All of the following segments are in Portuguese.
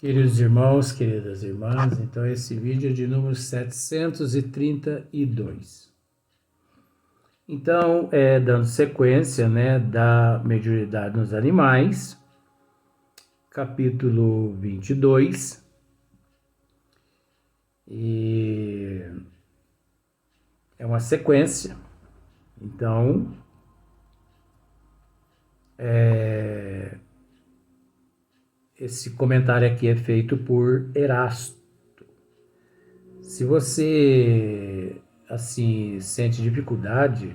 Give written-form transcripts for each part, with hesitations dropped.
Queridos irmãos, queridas irmãs, então esse vídeo é de número 732. Então, dando sequência, da mediunidade nos animais, capítulo 22, e é uma sequência. Então, esse comentário aqui é feito por Erasto. Se você, assim, sente dificuldade,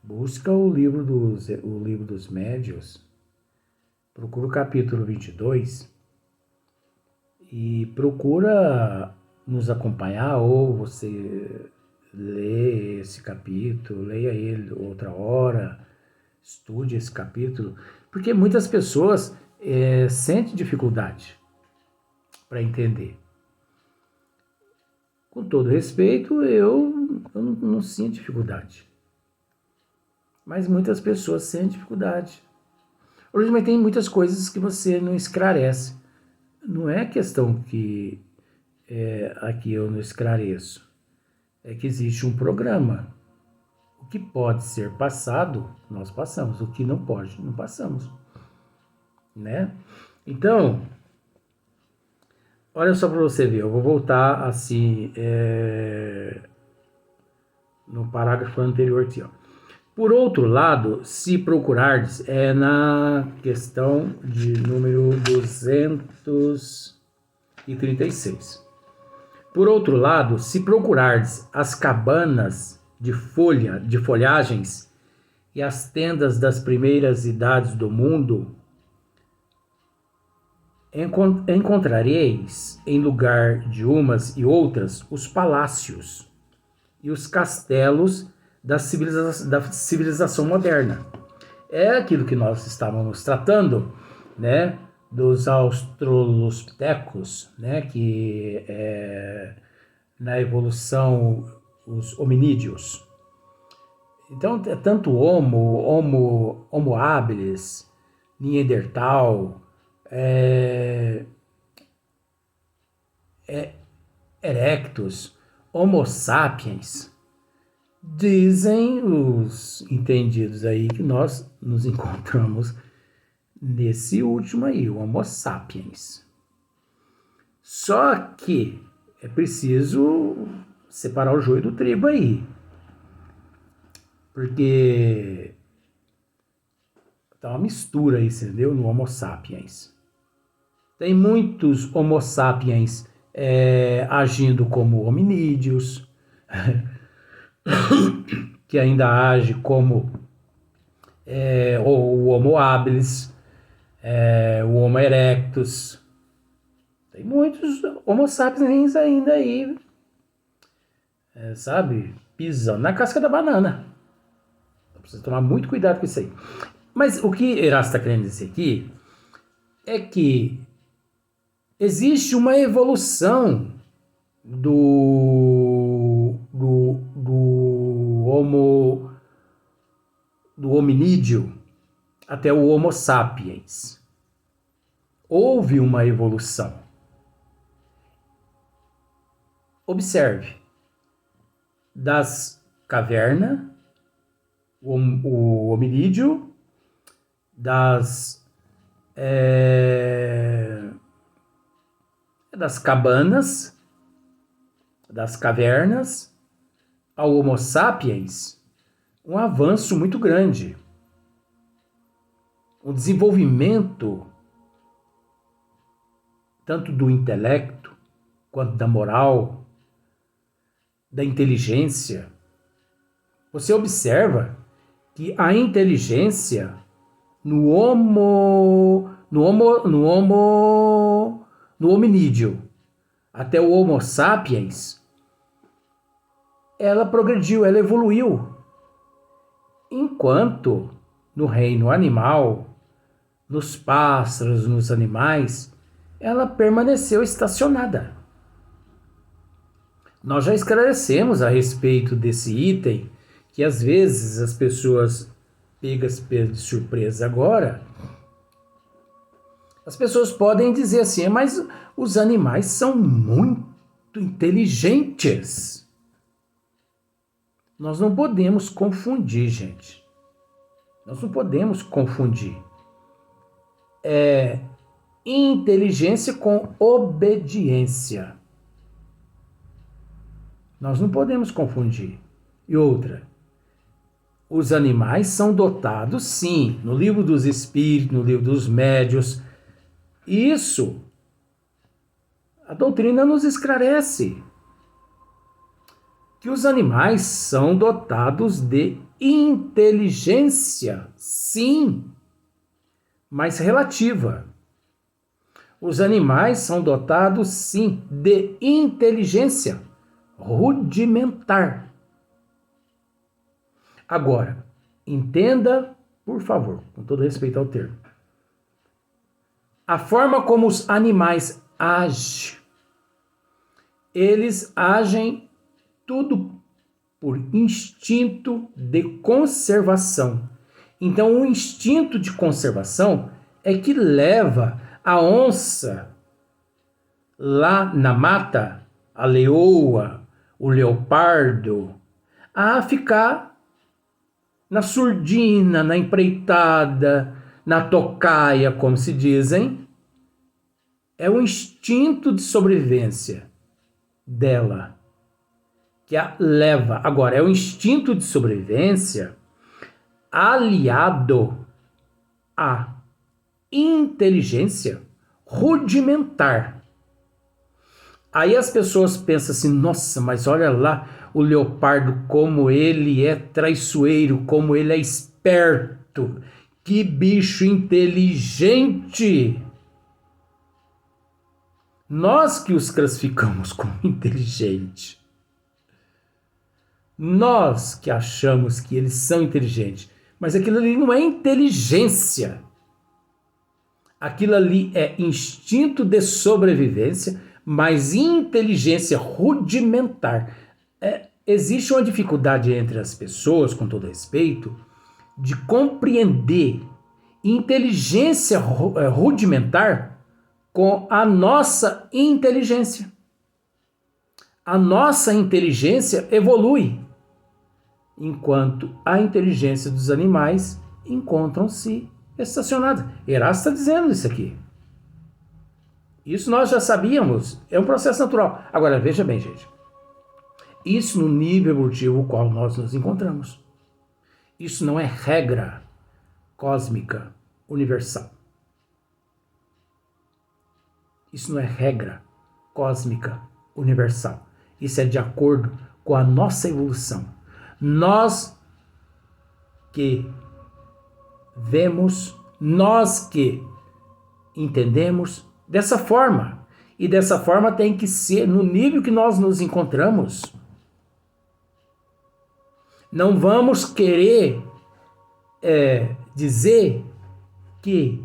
busca o livro dos Médiuns, procura o capítulo 22 e procura nos acompanhar, ou você lê esse capítulo, leia ele outra hora, estude esse capítulo, porque muitas pessoas sentem dificuldade para entender. Com todo respeito, eu não sinto dificuldade. Mas muitas pessoas sentem dificuldade. Hoje, mas tem muitas coisas que você não esclarece. Não é questão que aqui eu não esclareço. É que existe um programa. O que pode ser passado, nós passamos. O que não pode, não passamos. Né? Então, olha só para você ver. Eu vou voltar assim no parágrafo anterior aqui, ó. Por outro lado, se procurardes, na questão de número 236. Por outro lado, se procurardes as cabanas de folhagens e as tendas das primeiras idades do mundo, encontrareis, em lugar de umas e outras, os palácios e os castelos da civilização moderna. É aquilo que nós estávamos tratando, né, dos australopitecos, né, que na evolução os hominídeos. Então, tanto Homo habilis, Neandertal, Erectus, Homo sapiens. Dizem os entendidos aí que nós nos encontramos nesse último aí, o Homo sapiens. Só que é preciso separar o joio do trigo aí. Porque tá uma mistura aí, entendeu? No Homo sapiens. Tem muitos Homo sapiens agindo como hominídeos, que ainda age como o Homo habilis, o Homo erectus. Tem muitos Homo sapiens ainda aí, sabe, pisando na casca da banana. Então, precisa tomar muito cuidado com isso aí. Mas o que Erasto está querendo dizer aqui é que existe uma evolução do hominídeo até o Homo sapiens. Houve uma evolução. Observe, das cavernas, o hominídeo, das cabanas, das cavernas, ao Homo sapiens, um avanço muito grande. Um desenvolvimento tanto do intelecto, quanto da moral, da inteligência. Você observa que a inteligência no hominídeo até o Homo sapiens, ela progrediu, ela evoluiu. Enquanto no reino animal, nos pássaros, nos animais, ela permaneceu estacionada. Nós já esclarecemos a respeito desse item, que às vezes as pessoas pegas de surpresa agora, As pessoas podem dizer assim, mas os animais são muito inteligentes. Nós não podemos confundir, gente. Nós não podemos confundir inteligência com obediência. Nós não podemos confundir. E outra, os animais são dotados, sim, no livro dos espíritos, no livro dos médiuns. Isso, a doutrina nos esclarece que os animais são dotados de inteligência, sim, mas relativa. Os animais são dotados, sim, de inteligência rudimentar. Agora, entenda, por favor, com todo respeito ao termo, a forma como os animais agem, eles agem tudo por instinto de conservação. Então, o instinto de conservação é que leva a onça lá na mata, a leoa, o leopardo, a ficar na surdina, na empreitada, na tocaia, como se dizem. É o instinto de sobrevivência dela que a leva. Agora, é o instinto de sobrevivência aliado à inteligência rudimentar. Aí as pessoas pensam assim, nossa, mas olha lá o leopardo, como ele é traiçoeiro, como ele é esperto, que bicho inteligente. Nós que os classificamos como inteligentes. Nós que achamos que eles são inteligentes. Mas aquilo ali não é inteligência. Aquilo ali é instinto de sobrevivência, mas inteligência rudimentar. Existe uma dificuldade entre as pessoas, com todo respeito, de compreender inteligência rudimentar com a nossa inteligência. A nossa inteligência evolui, enquanto a inteligência dos animais encontram-se estacionadas. Erasmo está dizendo isso aqui. Isso nós já sabíamos, é um processo natural. Agora, veja bem, gente. Isso no nível evolutivo no qual nós nos encontramos. Isso não é regra cósmica universal. Isso não é regra cósmica universal. Isso é de acordo com a nossa evolução. Nós que vemos, nós que entendemos dessa forma. E dessa forma tem que ser no nível que nós nos encontramos. Não vamos querer dizer que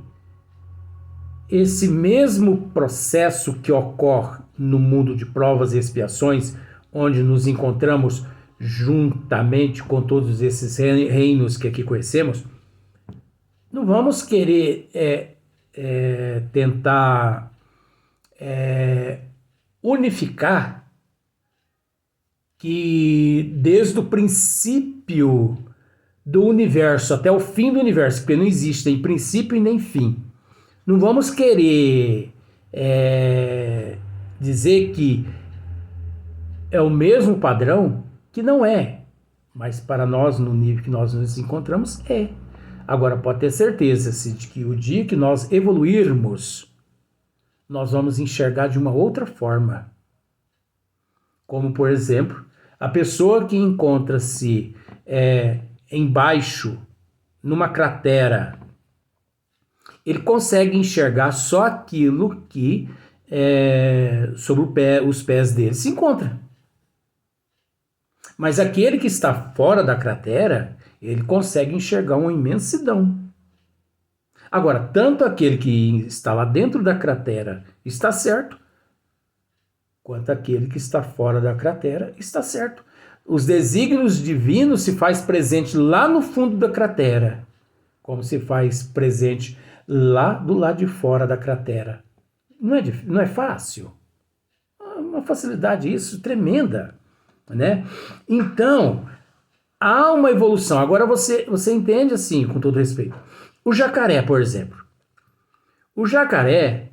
esse mesmo processo que ocorre no mundo de provas e expiações, onde nos encontramos juntamente com todos esses reinos que aqui conhecemos, não vamos querer tentar unificar que desde o princípio do universo até o fim do universo, porque não existe nem princípio e nem fim, não vamos querer dizer que é o mesmo padrão, que não é, mas para nós, no nível que nós nos encontramos, é. Agora, pode ter certeza de que o dia que nós evoluirmos, nós vamos enxergar de uma outra forma. Como, por exemplo, a pessoa que encontra-se embaixo, numa cratera, ele consegue enxergar só aquilo que sobre os pés dele se encontra. Mas aquele que está fora da cratera, ele consegue enxergar uma imensidão. Agora, tanto aquele que está lá dentro da cratera está certo, quanto aquele que está fora da cratera está certo. Os desígnios divinos se faz presente lá no fundo da cratera, como se faz presente lá do lado de fora da cratera. Não é fácil. Uma facilidade isso tremenda, né? Então, há uma evolução. Agora você entende assim, com todo respeito. O jacaré, por exemplo. O jacaré,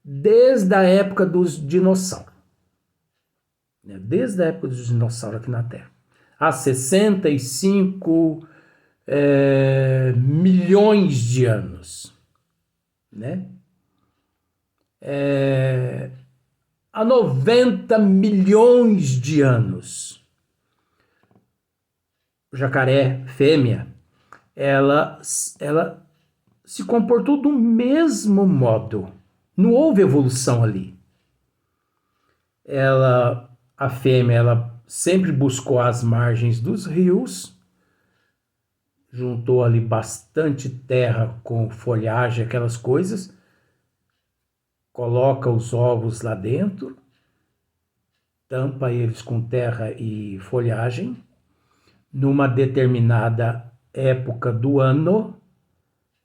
desde a época dos dinossauros, né? Desde a época dos dinossauros aqui na Terra, há 65 milhões de anos, né? Há 90 milhões de anos, o jacaré fêmea, ela se comportou do mesmo modo. Não houve evolução ali. A fêmea, ela sempre buscou as margens dos rios, juntou ali bastante terra com folhagem, aquelas coisas, coloca os ovos lá dentro, tampa eles com terra e folhagem. Numa determinada época do ano,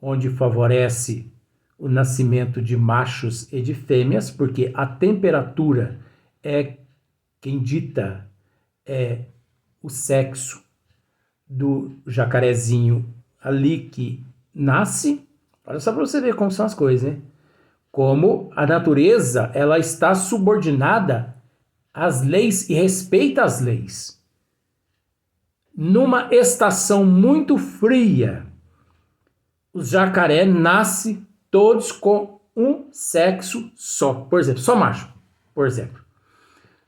onde favorece o nascimento de machos e de fêmeas, porque a temperatura é quem dita o sexo do jacarezinho ali que nasce. Olha só para você ver como são as coisas, né? Como a natureza, ela está subordinada às leis e respeita as leis. Numa estação muito fria, os jacaré nascem todos com um sexo só. Por exemplo, só macho, por exemplo.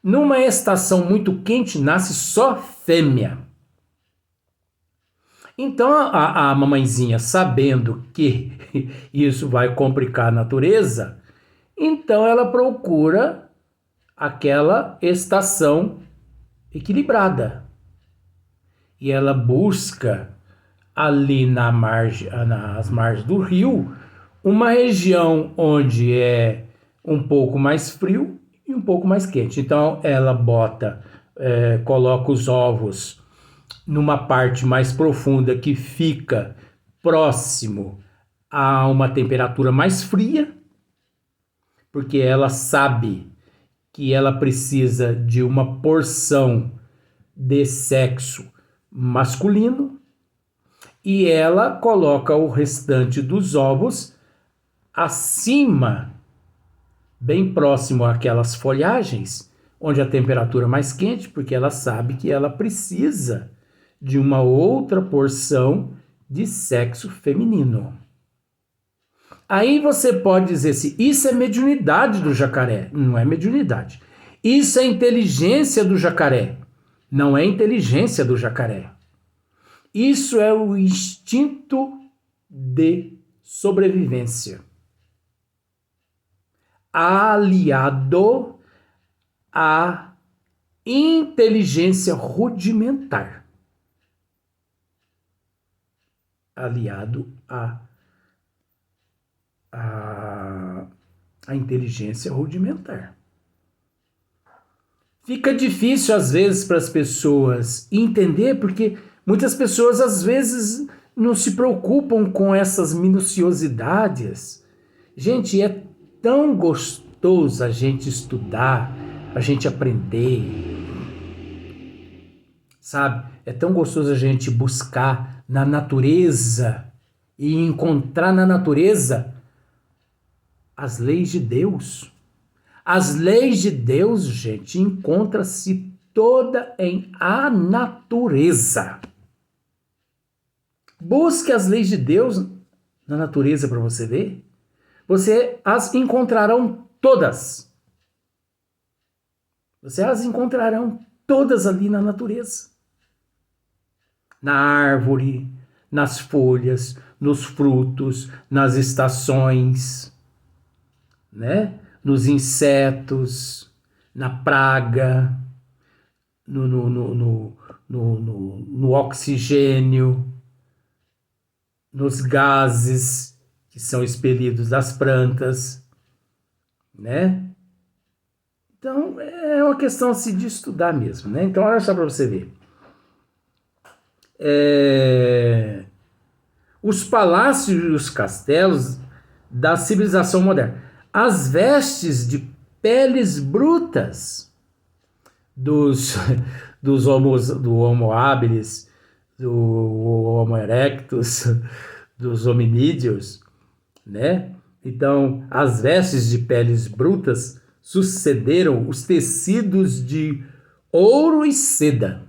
Numa estação muito quente, nasce só fêmea. Então a mamãezinha, sabendo que isso vai complicar a natureza, então ela procura aquela estação equilibrada. E ela busca ali nas margens do rio uma região onde é um pouco mais frio e um pouco mais quente. Então ela coloca os ovos numa parte mais profunda que fica próximo a uma temperatura mais fria, porque ela sabe que ela precisa de uma porção de sexo masculino, e ela coloca o restante dos ovos acima, bem próximo àquelas folhagens, onde a temperatura é mais quente, porque ela sabe que ela precisa de uma outra porção de sexo feminino. Aí você pode dizer assim, isso é mediunidade do jacaré. Não é mediunidade. Isso é inteligência do jacaré. Não é inteligência do jacaré. Isso é o instinto de sobrevivência, aliado à inteligência rudimentar. Aliado à inteligência rudimentar. Fica difícil às vezes para as pessoas entender, porque muitas pessoas às vezes não se preocupam com essas minuciosidades. Gente, é tão gostoso a gente estudar, a gente aprender, sabe? É tão gostoso a gente buscar na natureza e encontrar na natureza as leis de Deus. As leis de Deus, gente, encontra-se toda em a natureza. Busque as leis de Deus na natureza para você ver. Você as encontrarão todas. Você as encontrarão todas ali na natureza. Na árvore, nas folhas, nos frutos, nas estações, né? Nos insetos, na praga, no oxigênio, nos gases que são expelidos das plantas, né? Então, é uma questão assim, de estudar mesmo, né? Então, olha só para você ver. Os palácios e os castelos da civilização moderna. As vestes de peles brutas do Homo habilis, do Homo erectus, dos hominídeos, né? Então, as vestes de peles brutas sucederam os tecidos de ouro e seda.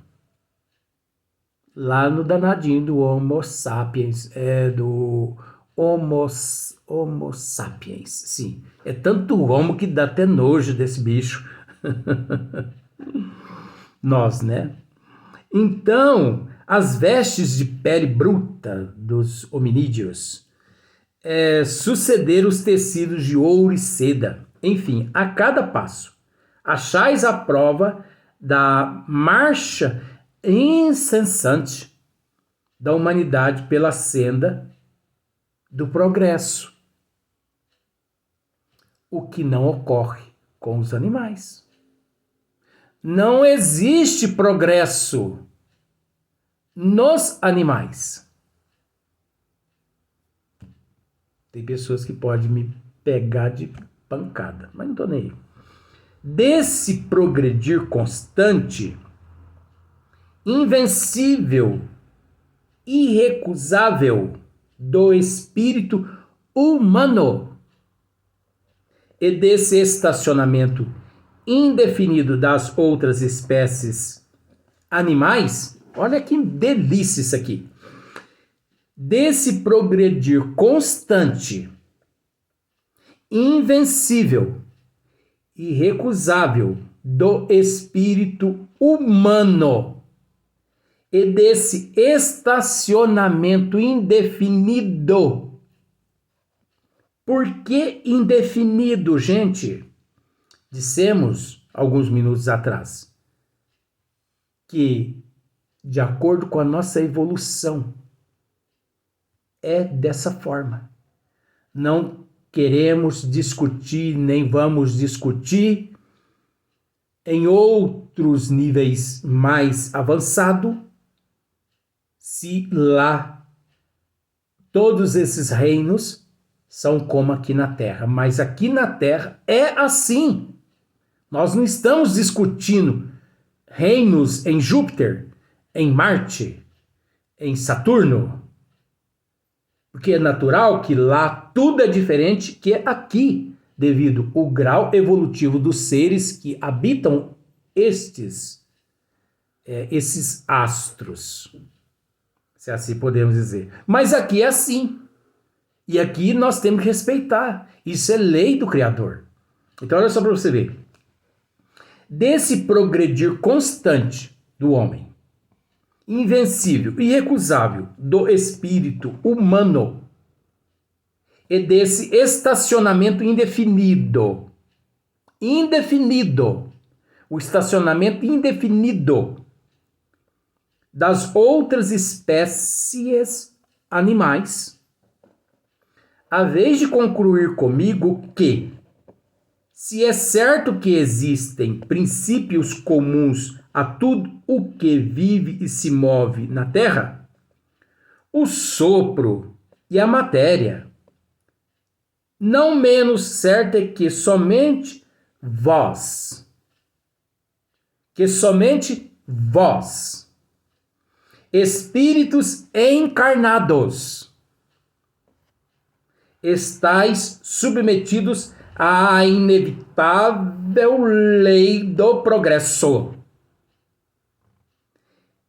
Lá no danadinho do Homo sapiens, do Homo sapiens, sim. É tanto homo que dá até nojo desse bicho. Nós, né? Então, as vestes de pele bruta dos hominídeos sucederam os tecidos de ouro e seda. Enfim, a cada passo, achais a prova da marcha incessante da humanidade pela senda do progresso, o que não ocorre com os animais. Não existe progresso nos animais. Tem pessoas que podem me pegar de pancada, mas não tô nem aí. Desse progredir constante, invencível, irrecusável do espírito humano e desse estacionamento indefinido das outras espécies animais, olha que delícia isso aqui. Desse progredir constante, invencível, irrecusável do espírito humano e desse estacionamento indefinido. Por que indefinido, gente? Dissemos alguns minutos atrás que, de acordo com a nossa evolução, é dessa forma. Não queremos discutir, nem vamos discutir em outros níveis mais avançados, se lá todos esses reinos são como aqui na Terra. Mas aqui na Terra é assim. Nós não estamos discutindo reinos em Júpiter, em Marte, em Saturno, porque é natural que lá tudo é diferente que aqui, devido ao grau evolutivo dos seres que habitam esses astros, se assim podemos dizer. Mas aqui é assim. E aqui nós temos que respeitar. Isso é lei do Criador. Então olha só para você ver. Desse progredir constante do homem, invencível, irrecusável do espírito humano e desse estacionamento indefinido, o estacionamento indefinido das outras espécies animais, a vez de concluir comigo que, se é certo que existem princípios comuns a tudo o que vive e se move na Terra, o sopro e a matéria, não menos certo é que somente vós, espíritos encarnados, estáis submetidos à inevitável lei do progresso,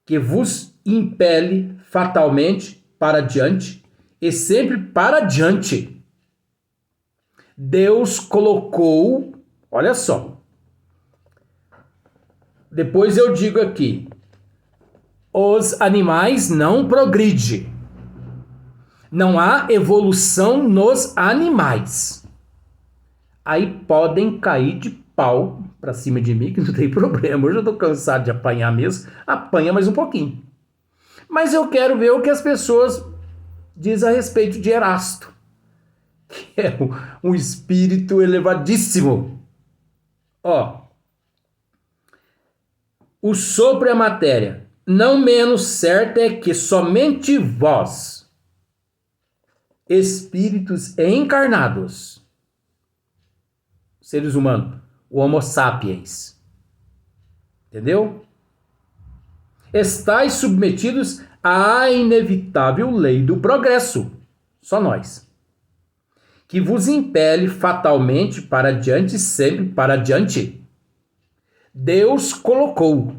que vos impele fatalmente para diante e sempre para diante. Deus colocou, olha só, depois eu digo aqui, os animais não progridem. Não há evolução nos animais. Aí podem cair de pau pra cima de mim, que não tem problema. Hoje eu tô cansado de apanhar mesmo. Apanha mais um pouquinho. Mas eu quero ver o que as pessoas dizem a respeito de Erasto, que é um espírito elevadíssimo. Ó, o sopro e a matéria, não menos certo é que somente vós, espíritos encarnados, seres humanos, o Homo sapiens, entendeu? Estais submetidos à inevitável lei do progresso, só nós, que vos impele fatalmente para diante, sempre para diante. Deus colocou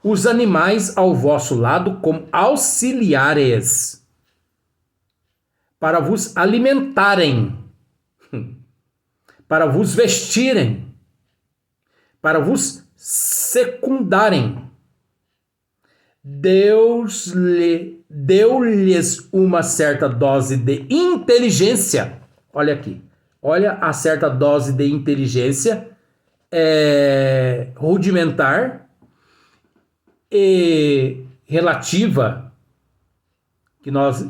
os animais ao vosso lado como auxiliares, para vos alimentarem, para vos vestirem, para vos secundarem. Deus deu-lhes uma certa dose de inteligência. Olha aqui, olha a certa dose de inteligência rudimentar e relativa, que nós,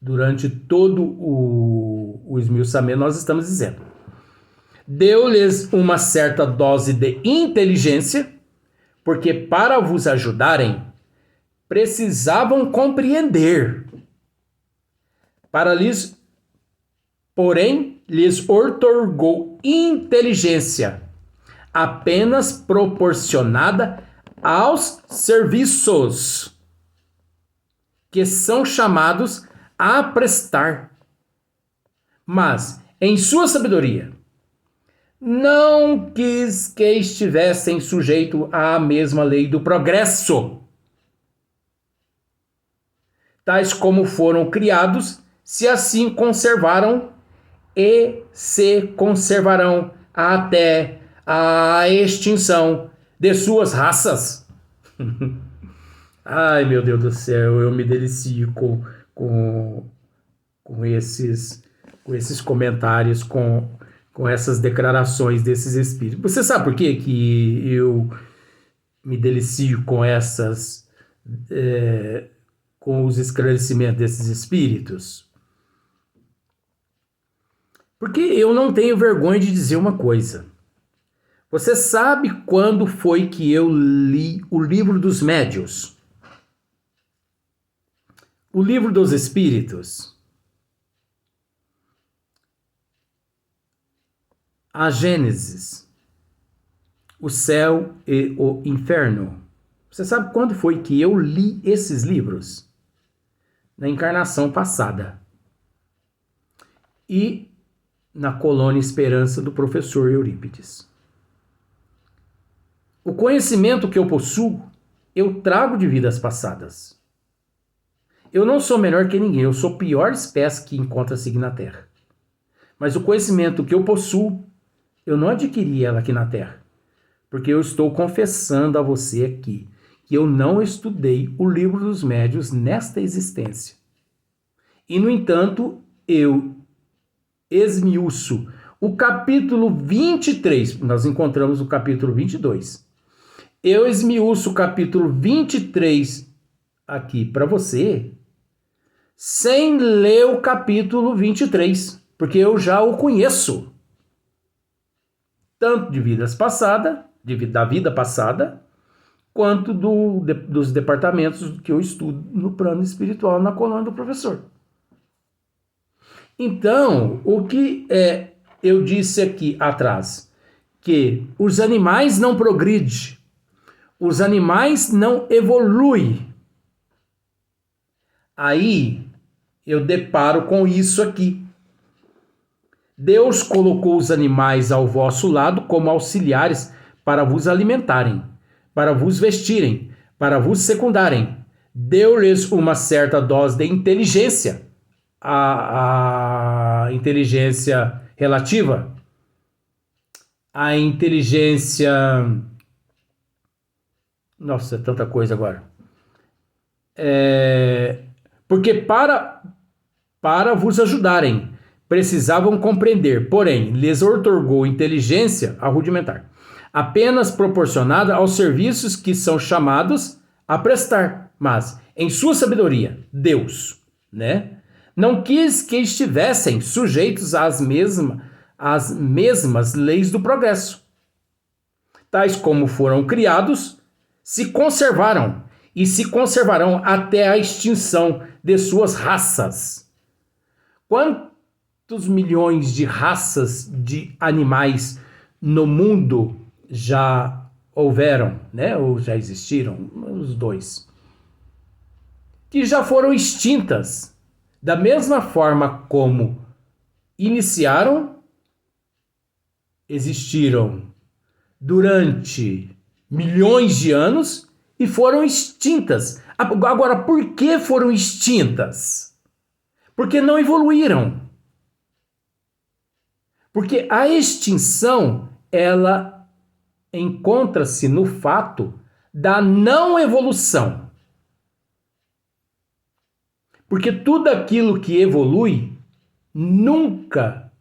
durante todo o esmiuçamento, nós estamos dizendo. Deu-lhes uma certa dose de inteligência, porque para vos ajudarem, precisavam compreender. Porém, lhes outorgou inteligência, apenas proporcionada aos serviços que são chamados a prestar. Mas, em sua sabedoria, não quis que estivessem sujeitos à mesma lei do progresso, tais como foram criados, se assim conservaram e se conservarão até a extinção de suas raças. Ai, meu Deus do céu, eu me delicio com esses comentários, com essas declarações desses espíritos. Você sabe por quê que eu me delicio com com os esclarecimentos desses espíritos? Porque eu não tenho vergonha de dizer uma coisa. Você sabe quando foi que eu li o Livro dos Médiuns? O Livro dos Espíritos? A Gênesis, o céu e o inferno. Você sabe quando foi que eu li esses livros? Na encarnação passada. E na Colônia Esperança do professor Eurípides. O conhecimento que eu possuo, eu trago de vidas passadas. Eu não sou melhor que ninguém, eu sou a pior espécie que encontra-se aqui na Terra. Mas o conhecimento que eu possuo, eu não adquiri ela aqui na Terra. Porque eu estou confessando a você aqui que eu não estudei o Livro dos Médiuns nesta existência. E, no entanto, eu esmiuço o capítulo 23, nós encontramos o capítulo 22. Eu esmiuço o capítulo 23 aqui para você, sem ler o capítulo 23, porque eu já o conheço. Tanto de vidas passadas, da vida passada, quanto dos departamentos que eu estudo no plano espiritual, na colônia do professor. Então, o que eu disse aqui atrás? Que os animais não progridem, os animais não evoluem. Aí, eu deparo com isso aqui. Deus colocou os animais ao vosso lado como auxiliares para vos alimentarem, para vos vestirem, para vos secundarem. Deu-lhes uma certa dose de inteligência, a inteligência relativa, a inteligência... Nossa, é tanta coisa agora. Porque para vos ajudarem, precisavam compreender, porém, lhes outorgou inteligência a rudimentar, apenas proporcionada aos serviços que são chamados a prestar, mas, em sua sabedoria, Deus, não quis que estivessem sujeitos às mesmas leis do progresso. Tais como foram criados, se conservaram e se conservarão até a extinção de suas raças. Quantos milhões de raças de animais no mundo já houveram, né? Ou já existiram? Os dois. Que já foram extintas. Da mesma forma como iniciaram, existiram durante milhões de anos e foram extintas. Agora, por que foram extintas? Porque não evoluíram. Porque a extinção, ela encontra-se no fato da não evolução. Porque tudo aquilo que evolui nunca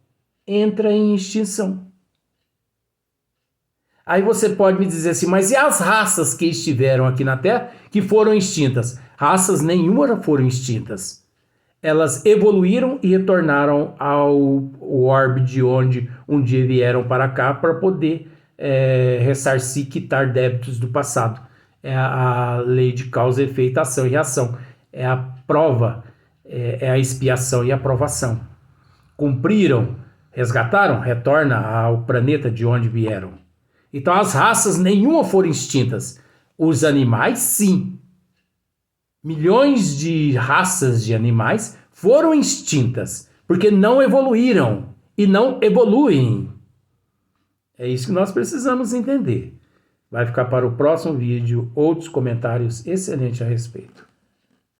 entra em extinção. Aí você pode me dizer assim, mas e as raças que estiveram aqui na Terra que foram extintas? Raças nenhuma foram extintas. Elas evoluíram e retornaram ao orbe de onde um dia vieram para cá para poder ressarcir, quitar débitos do passado. É a lei de causa, efeito, ação e reação. É a prova, é a expiação e a provação. Cumpriram, resgataram, retorna ao planeta de onde vieram. Então as raças nenhuma foram extintas. Os animais, sim. Milhões de raças de animais foram extintas, porque não evoluíram e não evoluem. É isso que nós precisamos entender. Vai ficar para o próximo vídeo outros comentários excelentes a respeito.